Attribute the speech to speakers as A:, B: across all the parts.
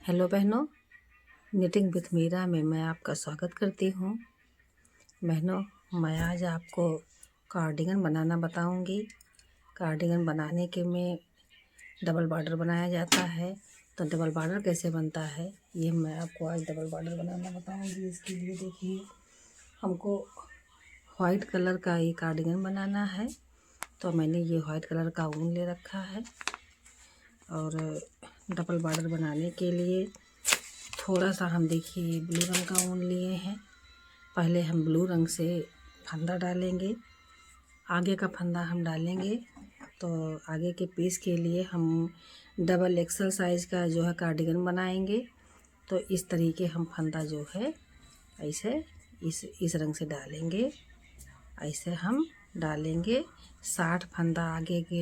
A: Hello बहनों, knitting with Meera में मैं आपका स्वागत करती हूँ। बहनों, मैं आज आपको कार्डिगन बनाना बताऊँगी। कार्डिगन बनाने के में डबल बॉर्डर बनाया जाता है, तो डबल बॉर्डर कैसे बनता है ये मैं आपको आज डबल बॉर्डर बनाना बताऊँगी। इसके लिए देखिए, हमको वाइट कलर का ये कार्डिगन बनाना है, तो मैंने ये वाइट कलर का ऊन ले रखा है। और डबल बॉर्डर बनाने के लिए थोड़ा सा हम देखिए ब्लू रंग का ऊन लिए हैं। पहले हम ब्लू रंग से फंदा डालेंगे, आगे का फंदा हम डालेंगे। तो आगे के पीस के लिए हम डबल एक्सल साइज़ का जो है कार्डिगन बनाएंगे। तो इस तरीके हम फंदा जो है ऐसे इस रंग से डालेंगे। ऐसे हम डालेंगे। 60 फंदा आगे के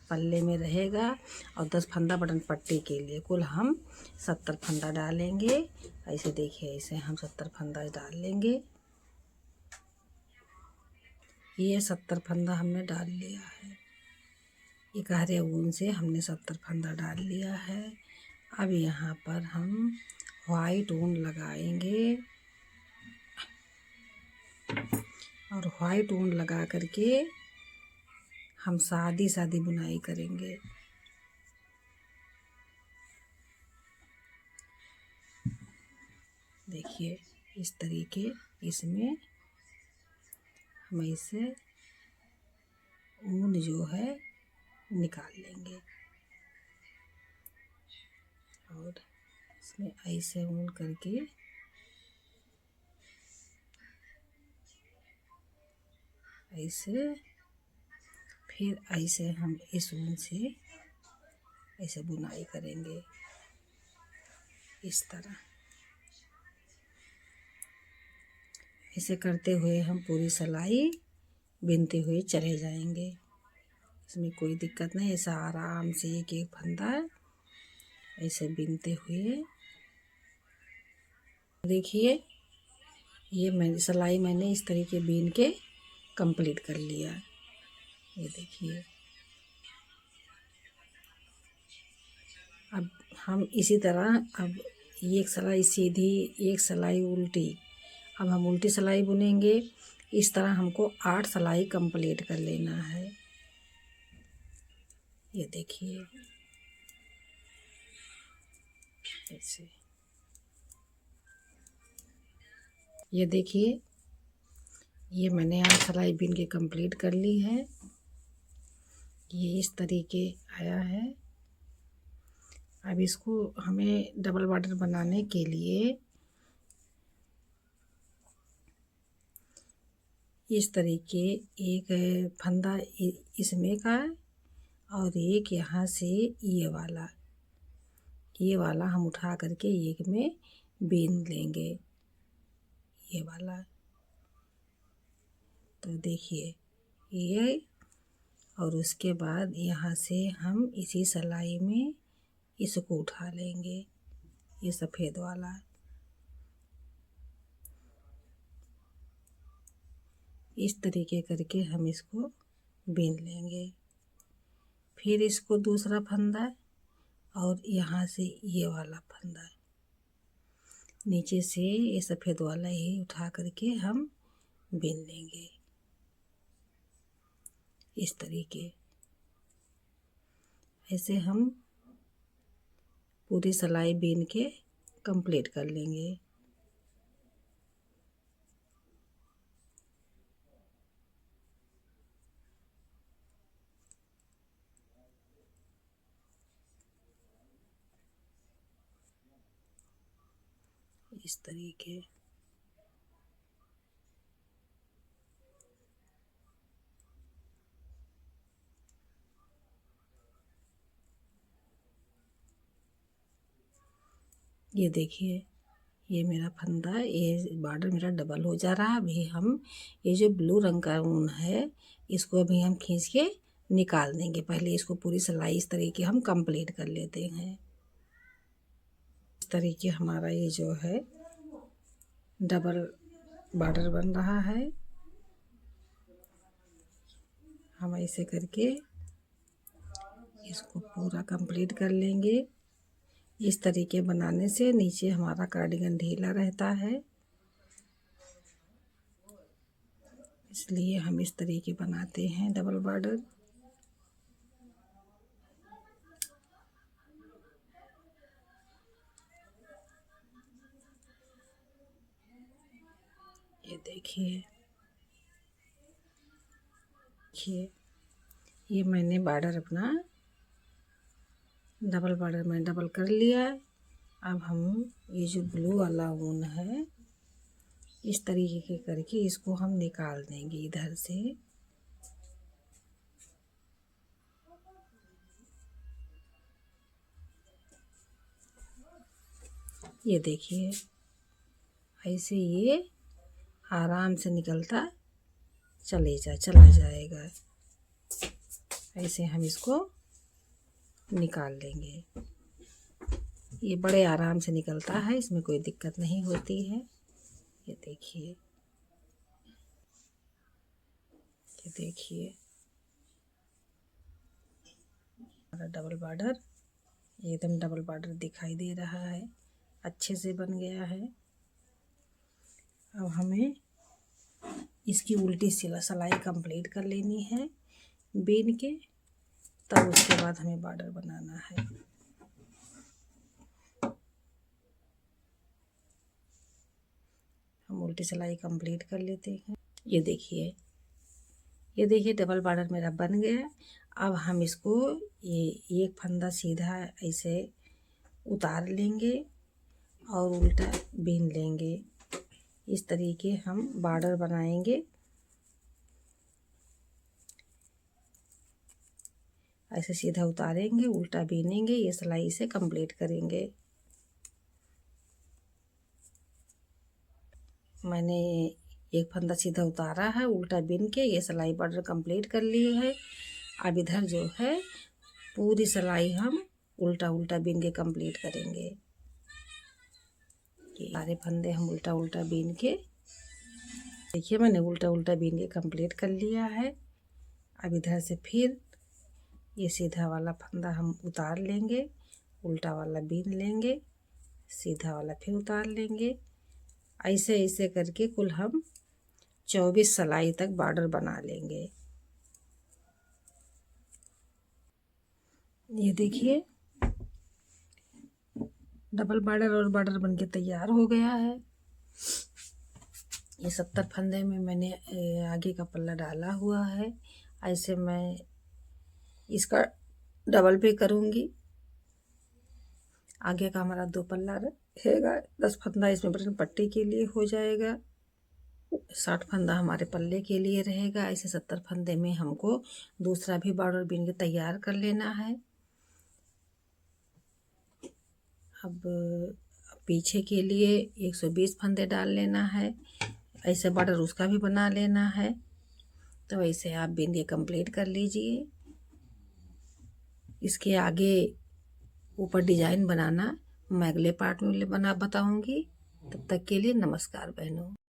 A: पल्ले में रहेगा और 10 फंदा बटन पट्टी के लिए। कुल हम 70 फंदा डालेंगे। ऐसे देखिए, ऐसे हम 70 फंदा डाल लेंगे। ये 70 फंदा हमने डाल लिया है। एक हरे ऊन से हमने 70 फंदा डाल लिया है। अब यहाँ पर हम वाइट ऊन लगाएंगे और वाइट ऊन लगा करके हम सादी सादी बुनाई करेंगे। देखिए, इस तरीके इसमें हम ऐसे ऊन जो है निकाल लेंगे और इसमें ऐसे ऊन करके ऐसे, फिर ऐसे हम इस ऊन से ऐसे बुनाई करेंगे इस तरह। ऐसे करते हुए हम पूरी सिलाई बिनते हुए चले जाएंगे। इसमें कोई दिक्कत नहीं, ऐसा आराम से एक एक फंदा ऐसे बिनते हुए। देखिए, ये सिलाई मैंने इस तरीके बीन के कंप्लीट कर लिया। ये देखिए, अब हम इसी तरह अब एक सिलाई सीधी, एक सिलाई उल्टी। अब हम उल्टी सिलाई बुनेंगे। इस तरह हमको 8 सिलाई कंप्लीट कर लेना है। ये देखिए, ऐसे। ये देखिए, ये मैंने 8 सिलाई बिन के कंप्लीट कर ली है। ये इस तरीके आया है। अब इसको हमें डबल बॉर्डर बनाने के लिए इस तरीके एक फंदा इसमें का और एक यहाँ से ये वाला हम उठा करके एक में बीन लेंगे, ये वाला। तो देखिए ये, और उसके बाद यहाँ से हम इसी सिलाई में इसको उठा लेंगे, ये सफ़ेद वाला। इस तरीके करके हम इसको बीन लेंगे। फिर इसको दूसरा फंदा और यहाँ से ये वाला फंदा नीचे से ये सफ़ेद वाला ही उठा करके हम बीन लेंगे इस तरीके। ऐसे हम पूरी सिलाई बीन के कंप्लीट कर लेंगे। इस तरीके। ये देखिए, ये मेरा फंदा, ये बॉर्डर मेरा डबल हो जा रहा है। अभी हम ये जो ब्लू रंग का ऊन है इसको अभी हम खींच के निकाल देंगे। पहले इसको पूरी सिलाई इस तरीके हम कंप्लीट कर लेते हैं। इस तरीके हमारा ये जो है डबल बॉर्डर बन रहा है। हम ऐसे करके इसको पूरा कंप्लीट कर लेंगे। इस तरीके बनाने से नीचे हमारा कार्डिगन ढीला रहता है, इसलिए हम इस तरीके बनाते हैं डबल बॉर्डर। ये देखिए ये मैंने बॉर्डर अपना डबल बॉर्डर में डबल कर लिया। अब हम ये जो ब्लू वाला ऊन है इस तरीके के करके इसको हम निकाल देंगे इधर से। ये देखिए ऐसे ये आराम से निकलता चला जाएगा। ऐसे हम इसको निकाल लेंगे। ये बड़े आराम से निकलता है, इसमें कोई दिक्कत नहीं होती है। ये देखिए हमारा डबल बॉर्डर एकदम डबल बॉर्डर दिखाई दे रहा है, अच्छे से बन गया है। अब हमें इसकी उल्टी सिलाई कंप्लीट कर लेनी है बीन के, तब उसके बाद हमें बॉर्डर बनाना है। हम उल्टी सिलाई कंप्लीट कर लेते हैं। ये देखिए डबल बॉर्डर मेरा बन गया। अब हम इसको ये एक फंदा सीधा ऐसे उतार लेंगे और उल्टा बीन लेंगे। इस तरीके हम बॉर्डर बनाएंगे। ऐसे सीधा उतारेंगे, उल्टा बीनेंगे, ये सिलाई से कंप्लीट करेंगे। मैंने एक फंदा सीधा उतारा है, उल्टा बीन के ये सिलाई बॉर्डर कंप्लीट कर ली है। अब इधर जो है पूरी सिलाई हम उल्टा बीन के कंप्लीट करेंगे। ये सारे फंदे हम उल्टा बीन के, देखिए मैंने उल्टा बीन के कंप्लीट कर लिया है। अब इधर से फिर ये सीधा वाला फंदा हम उतार लेंगे, उल्टा वाला बीन लेंगे, सीधा वाला फिर उतार लेंगे। ऐसे करके कुल हम 24 सिलाई तक बॉर्डर बना लेंगे। ये देखिए डबल बॉर्डर और बॉर्डर बनके तैयार हो गया है। ये 70 फंदे में मैंने आगे का पल्ला डाला हुआ है। ऐसे मैं इसका डबल पे करूँगी। आगे का हमारा 2 पल्ला रहेगा, 10 फंदा इसमें बटन पट्टी के लिए हो जाएगा, 60 फंदा हमारे पल्ले के लिए रहेगा। ऐसे 70 फंदे में हमको दूसरा भी बॉर्डर बीन के तैयार कर लेना है। अब पीछे के लिए 120 फंदे डाल लेना है, ऐसे बॉर्डर उसका भी बना लेना है। तो ऐसे आप बीन के कंप्लीट कर लीजिए। इसके आगे ऊपर डिजाइन बनाना मैं अगले पार्ट में बताऊंगी। तब तक के लिए नमस्कार बहनों।